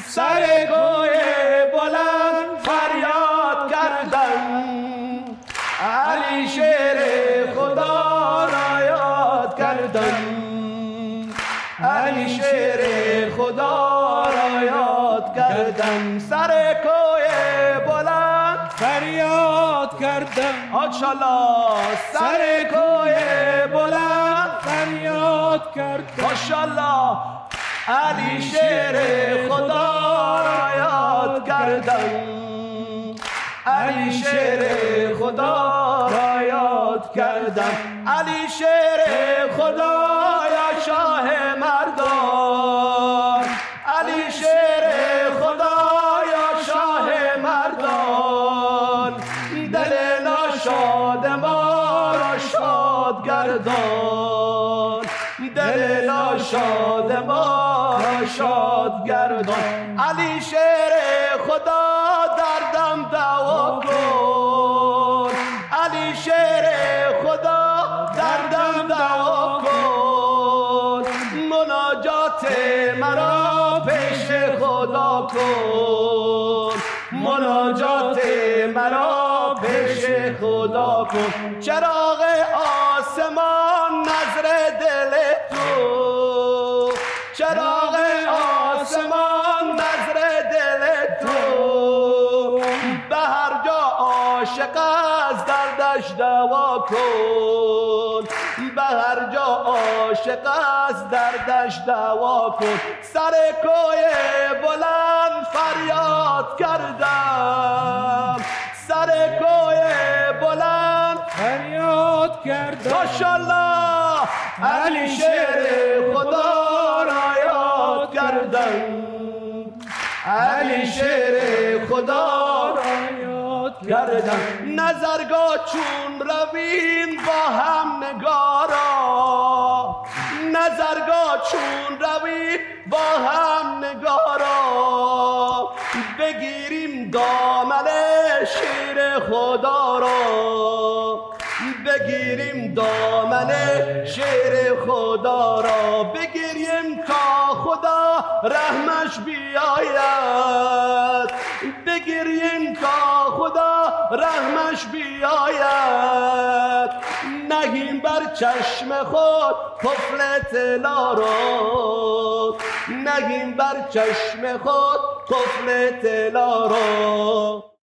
سر کوی بلند فریاد کردم، علی شیر خدا را یاد کردم، علی شیر خدا را یاد کردم. سر کوی بلند فریاد کردم، ماشاءالله سر کوی بلند فریاد کردم، ماشاءالله علی شیر خدا را یاد کردم، علی شیر خدا را یاد کردم. علی شیر خدا یا شاه مردان، علی شیر خدا یا شاه مردان، دل ناشاد ما را شاد گردان، دل ناشاد ما را شاد گردان. علی شیر خدا دردم دوا کن، علی شیر خدا دردم دوا کن، مناجات مرا پیش خدا کن، مناجات مرا پیش خدا کن. چراغ آسمان نظر دل تو، چراغ آسمان نظر دل تو، به هر جا عاشق از دردش دوا کن، به هر جا عاشق از دردش دوا کن. سر کوی بلند فریاد کردم، سر کوی بلند فریاد کردم، ماشاءالله علی شیر خدا را یاد کردم، علی شیر خدا را یاد کردم. نظرگاه چون رویم با هم نگارا، نظرگاه چون رویم با هم نگارا، بگیریم دامن شیر خدا را، بگیریم دامن شیر خدا را، بگیریم تا خدا رحمش بیاید، بگیریم تا خدا رحمش بیاید. نهیم بر چشم خود قفل طلا را، نهیم بر چشم خود قفل طلا را.